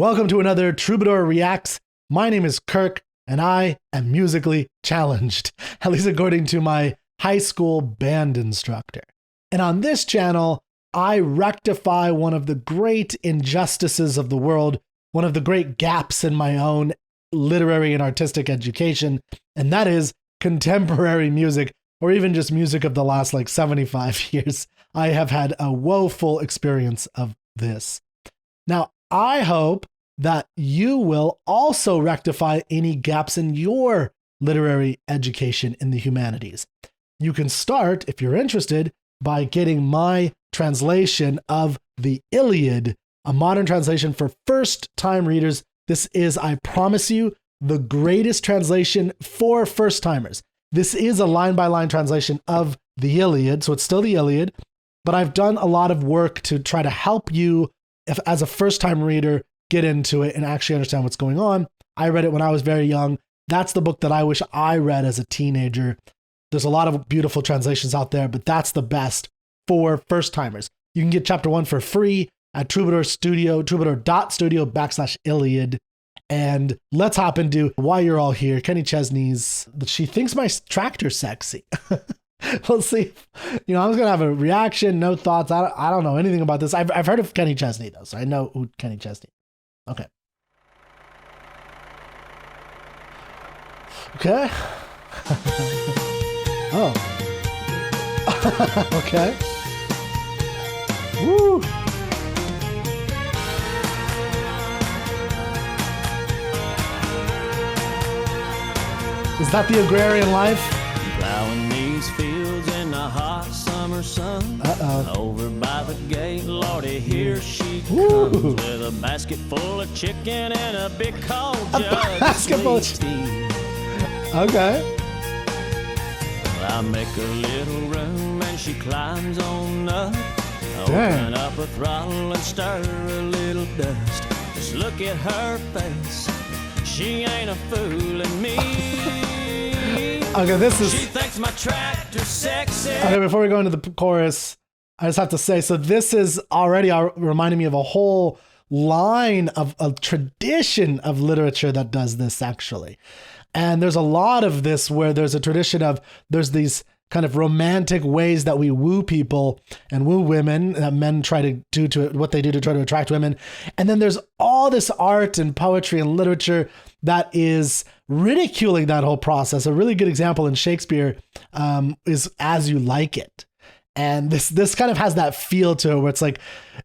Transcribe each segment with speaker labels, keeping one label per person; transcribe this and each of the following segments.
Speaker 1: Welcome to another Troubadour Reacts. My name is Kirk, and I am musically challenged, at least according to my high school band instructor. And on this channel, I rectify one of the great injustices of the world, one of the great gaps in my own literary and artistic education, and that is contemporary music, or even just music of the last 75 years. I have had a woeful experience of this. Now, I hope that you will also rectify any gaps in your literary education in the humanities. You can start, if you're interested, by getting my translation of the Iliad, a modern translation for first-time readers. This is, I promise you, the greatest translation for first-timers. This is a line-by-line translation of the Iliad, so it's still the Iliad, but I've done a lot of work to try to help you, as a first-time reader, get into it and actually understand what's going on. I read it when I was very young. That's the book that I wish I read as a teenager. There's a lot of beautiful translations out there, but that's the best for first-timers. You can get chapter 1 for free at troubadour.studio/Iliad. And let's hop into why you're all here. Kenny Chesney's, she thinks my tractor's sexy. We'll see. I'm just gonna have a reaction, no thoughts. I don't know anything about this. I've heard of Kenny Chesney though, so I know who Kenny Chesney is. Okay. Okay. Oh. Okay. Woo. Is that the agrarian life?
Speaker 2: Plowing these fields in the hot summer sun. Over by the gate, Lordy, here she comes with a basket full of chicken and a big cold jug.
Speaker 1: Basket full of
Speaker 2: tea.
Speaker 1: Okay.
Speaker 2: I make a little room and she climbs on up.
Speaker 1: Dang.
Speaker 2: Open up a throttle and stir a little dust. Just look at her face. She ain't a fooling me.
Speaker 1: Okay, this is.
Speaker 2: She thinks my tractor's sexy.
Speaker 1: Okay, before we go into the chorus, I just have to say, so this is already reminding me of a whole line of a tradition of literature that does this actually. And there's a lot of this where there's a tradition of, there's these kind of romantic ways that we woo people and woo women, that men try to do to what they do to try to attract women. And then there's all this art and poetry and literature that is ridiculing that whole process. A really good example in Shakespeare is As You Like It. And this kind of has that feel to it where it's like,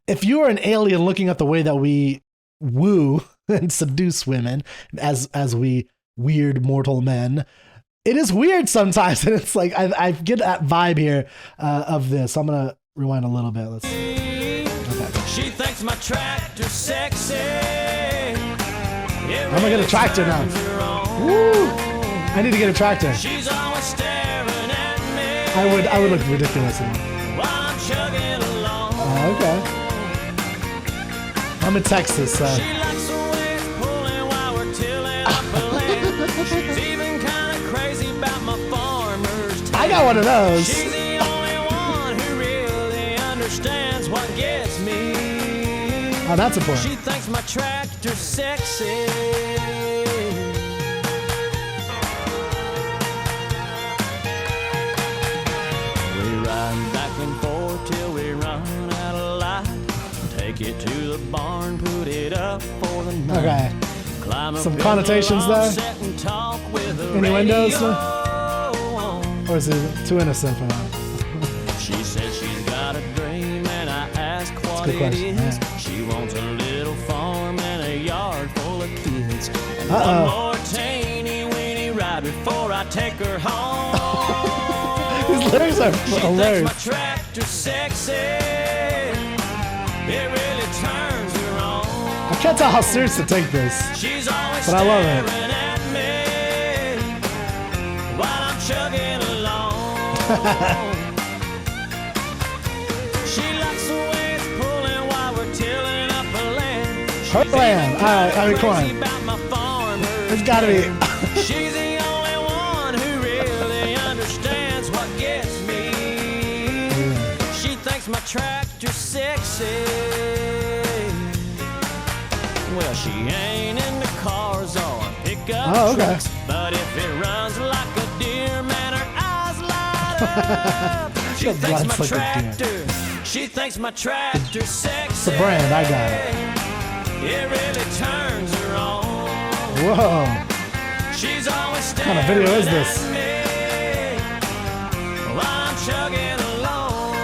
Speaker 1: if you were an alien looking at the way that we woo and seduce women as we weird mortal men, it is weird sometimes. And it's like, I get that vibe here of this. I'm going to rewind a little bit. Let's see. Okay.
Speaker 2: She thinks my tractor's sexy.
Speaker 1: I'm going to get a tractor now. Woo! I need to get a tractor.
Speaker 2: She's always staring at me.
Speaker 1: I would look ridiculous in it.
Speaker 2: While I'm chugging along.
Speaker 1: Okay. I'm in Texas, so.
Speaker 2: She likes the way it's pulling while we're tilling up the land. She's even kind of crazy about my farmer's tan.
Speaker 1: I got one of those.
Speaker 2: She's the only one who really understands what gets me.
Speaker 1: Oh, that's important.
Speaker 2: She thinks my tractor's sexy. We ride back and forth till we run out of light. Take it to the barn, put it up for the night.
Speaker 1: Okay. Some connotations there. Innuendos? Or is it too innocent for that?
Speaker 2: She says she's got a dream and I ask what it is.
Speaker 1: Yeah.
Speaker 2: She wants a little farm and a yard full of kids. And one more teeny weeny ride before I take her home.
Speaker 1: These lyrics are hilarious.
Speaker 2: My tractor's sexy. It really turns her on.
Speaker 1: I can't tell how serious to take this,
Speaker 2: She's always
Speaker 1: but I love it.
Speaker 2: staring at me while I'm chugging along. She likes the way it's pulling while we're tilling up a land.
Speaker 1: Her land. All right, I mean, come on. It's gotta be.
Speaker 2: She's the only one who really understands what gets me. She thinks my tractor's sexy. Well, she ain't into cars or pickup trucks, but if it runs like a deer, man, her eyes light up. She thinks my tractor, she thinks my tractor sexy.
Speaker 1: It's the brand, I got it.
Speaker 2: It really turns her on.
Speaker 1: Whoa.
Speaker 2: She's always
Speaker 1: What kind of video is this?
Speaker 2: at me while I'm chugging along.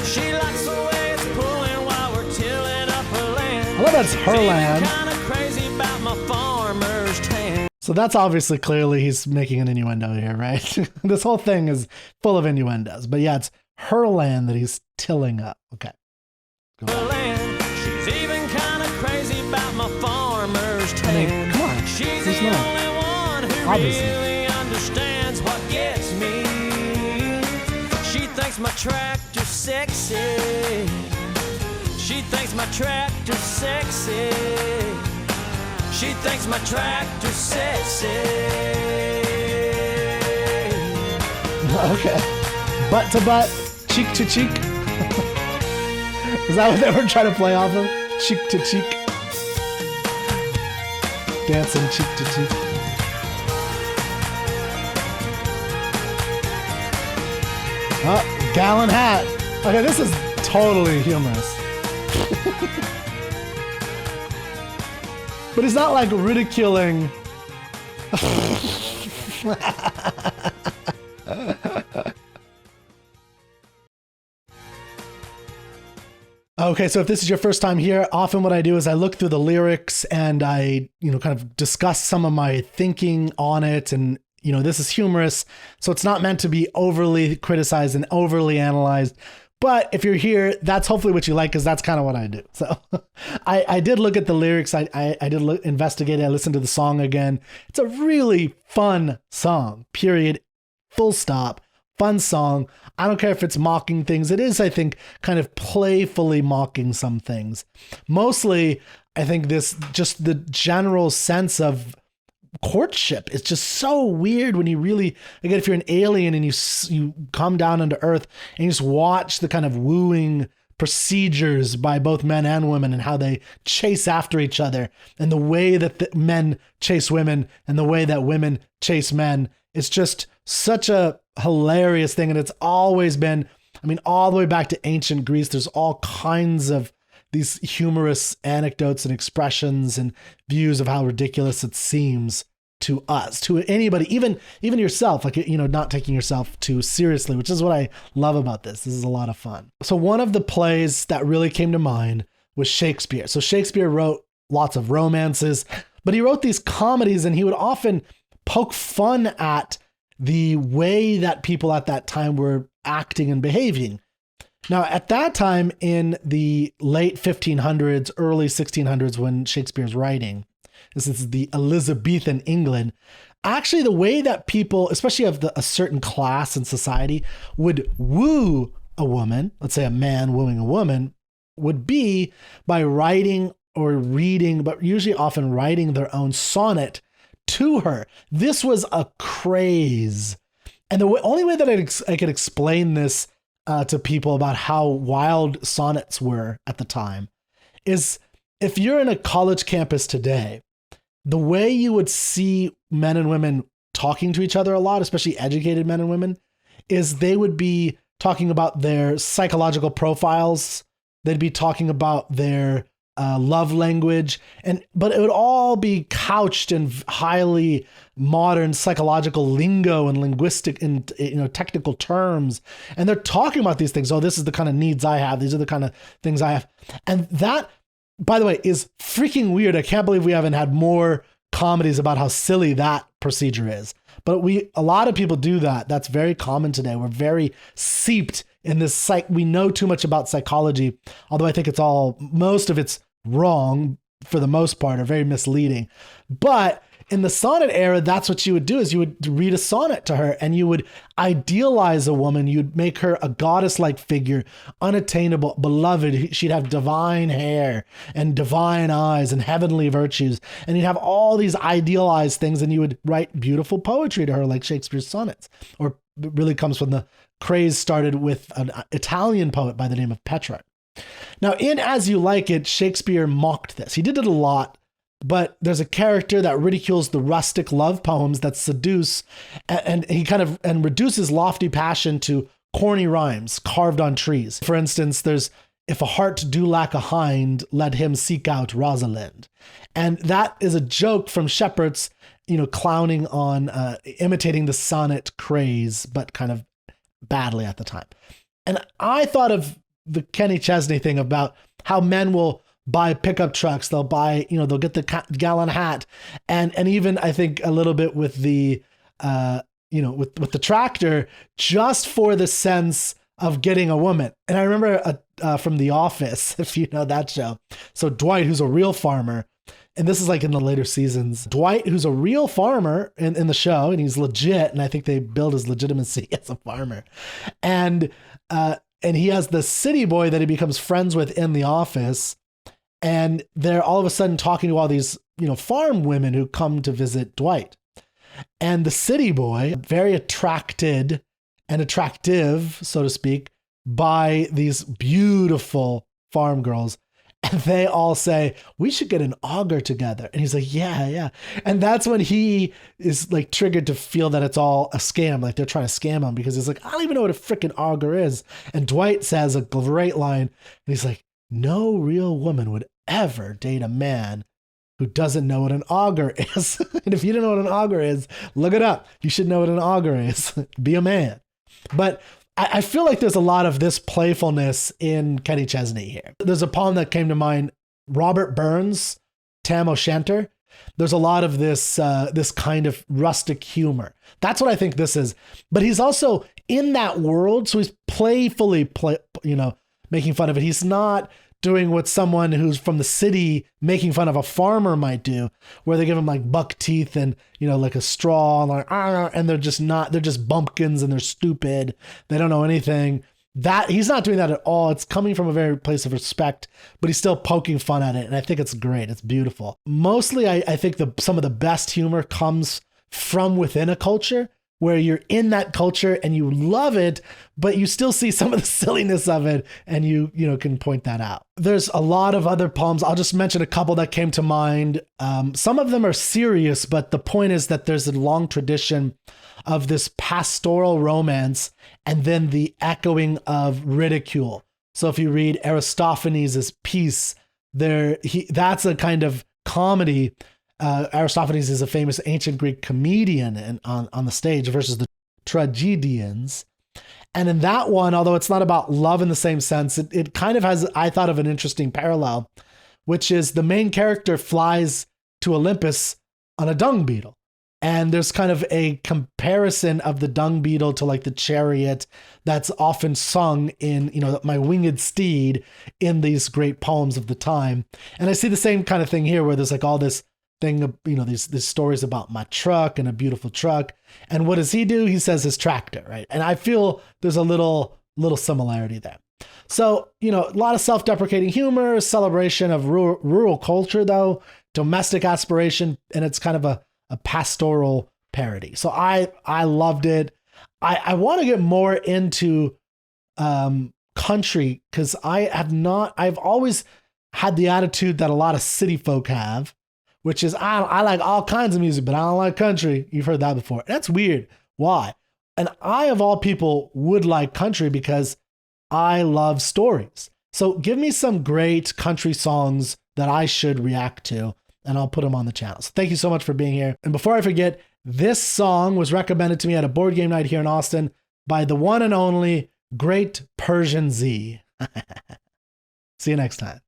Speaker 2: She likes the way it's pulling while we're tilling up her land.
Speaker 1: I love that's her land.
Speaker 2: Kind of crazy about my farmer's tan.
Speaker 1: So that's obviously clearly he's making an innuendo here, right? This whole thing is full of innuendos. But yeah, it's her land that he's tilling up. Okay. Go on.
Speaker 2: She's even kind of crazy about my farmer's tan.
Speaker 1: Come on.
Speaker 2: She's
Speaker 1: There's
Speaker 2: the
Speaker 1: no-
Speaker 2: only one who
Speaker 1: Obviously.
Speaker 2: really understands what gets me. She thinks my tractor's sexy. She thinks my tractor's sexy. She thinks my tractor's sexy.
Speaker 1: Okay. Butt to butt, cheek to cheek. Is that what they were trying to play off of? Cheek to cheek. Dancing cheek to cheek. Oh, gallon hat. Okay, this is totally humorous. But he's not like ridiculing. Okay, so if this is your first time here, often what I do is I look through the lyrics and I, kind of discuss some of my thinking on it. And, this is humorous, so it's not meant to be overly criticized and overly analyzed. But if you're here, that's hopefully what you like, because that's kind of what I do. So I did look at the lyrics. I did investigate it. I listened to the song again. It's a really fun song, period, full stop. Fun song. I don't care if it's mocking things. It is, I think, kind of playfully mocking some things. Mostly, I think just the general sense of courtship is just so weird when you really, again, if you're an alien and you come down into Earth and you just watch the kind of wooing procedures by both men and women and how they chase after each other and the way that the men chase women and the way that women chase men. It's just such a hilarious thing. And it's always been, all the way back to ancient Greece, there's all kinds of these humorous anecdotes and expressions and views of how ridiculous it seems to us, to anybody, even yourself, like, not taking yourself too seriously, which is what I love about this. This is a lot of fun. So one of the plays that really came to mind was Shakespeare. So Shakespeare wrote lots of romances, but he wrote these comedies, and he would often poke fun at the way that people at that time were acting and behaving. Now, at that time in the late 1500s, early 1600s, when Shakespeare's writing, this is the Elizabethan England, actually the way that people, especially of a certain class in society, would woo a woman, let's say a man wooing a woman, would be by writing or reading, but usually often writing their own sonnet to her. This was a craze. And the only way that I could explain this to people about how wild sonnets were at the time is if you're in a college campus today, the way you would see men and women talking to each other a lot, especially educated men and women, is they would be talking about their psychological profiles. They'd be talking about their love language, but it would all be couched in highly modern psychological lingo and linguistic and technical terms. And they're talking about these things. Oh, this is the kind of needs I have. These are the kind of things I have. And that, by the way, is freaking weird. I can't believe we haven't had more comedies about how silly that procedure is. But a lot of people do that. That's very common today. We're very seeped in this we know too much about psychology, although I think most of it's wrong for the most part, or very misleading. But in the sonnet era, that's what you would do, is you would read a sonnet to her and you would idealize a woman. You'd make her a goddess-like figure, unattainable, beloved. She'd have divine hair and divine eyes and heavenly virtues. And you'd have all these idealized things, and you would write beautiful poetry to her like Shakespeare's sonnets. Or it really comes from the craze started with an Italian poet by the name of Petrarch. Now, in As You Like It, Shakespeare mocked this. He did it a lot, but there's a character that ridicules the rustic love poems that seduce, and he kind of reduces lofty passion to corny rhymes carved on trees. For instance, there's, if a heart do lack a hind, let him seek out Rosalind. And that is a joke from shepherds, clowning on, imitating the sonnet craze, but kind of badly at the time. And I thought of the Kenny Chesney thing about how men will buy pickup trucks. They'll buy, they'll get the gallon hat. And even I think a little bit with the, with the tractor, just for the sense of getting a woman. And I remember from The Office, if you know that show. So Dwight, who's a real farmer, and this is like in the later seasons, Dwight, who's a real farmer in the show, and he's legit, and I think they build his legitimacy as a farmer. And he has the city boy that he becomes friends with in the office, and they're all of a sudden talking to all these, farm women who come to visit Dwight. And the city boy, very attracted and attractive, so to speak, by these beautiful farm girls. And they all say, we should get an auger together. And he's like, yeah. And that's when he is like triggered to feel that it's all a scam. Like they're trying to scam him, because he's like, I don't even know what a freaking auger is. And Dwight says a great line. And he's like, no real woman would ever date a man who doesn't know what an auger is. And if you don't know what an auger is, look it up. You should know what an auger is. Be a man. But I feel like there's a lot of this playfulness in Kenny Chesney here. There's a poem that came to mind, Robert Burns' Tam O'Shanter. There's a lot of this this kind of rustic humor. That's what I think this is. But he's also in that world, so he's playfully making fun of it. He's not doing what someone who's from the city making fun of a farmer might do, where they give him like buck teeth and, like a straw, and they're just bumpkins and they're stupid. They don't know anything. That he's not doing that at all. It's coming from a very place of respect, but he's still poking fun at it. And I think it's great. It's beautiful. Mostly, I think some of the best humor comes from within a culture, where you're in that culture and you love it, but you still see some of the silliness of it, and you can point that out. There's a lot of other poems. I'll just mention a couple that came to mind. Some of them are serious, but the point is that there's a long tradition of this pastoral romance and then the echoing of ridicule. So if you read Aristophanes' piece, that's a kind of comedy. Aristophanes is a famous ancient Greek comedian and on the stage versus the tragedians. And in that one, although it's not about love in the same sense, it kind of has, I thought, of an interesting parallel, which is the main character flies to Olympus on a dung beetle. And there's kind of a comparison of the dung beetle to like the chariot that's often sung in, my winged steed in these great poems of the time. And I see the same kind of thing here, where there's like all this thing of, these stories about my truck and a beautiful truck. And what does he do? He says his tractor, right? And I feel there's a little similarity there. So, a lot of self-deprecating humor, celebration of rural culture, though, domestic aspiration, and it's kind of a pastoral parody. So I loved it. I want to get more into country, because I've always had the attitude that a lot of city folk have, which is, I like all kinds of music, but I don't like country. You've heard that before. That's weird. Why? And I, of all people, would like country because I love stories. So give me some great country songs that I should react to, and I'll put them on the channel. So thank you so much for being here. And before I forget, this song was recommended to me at a board game night here in Austin by the one and only Great Persian Z. See you next time.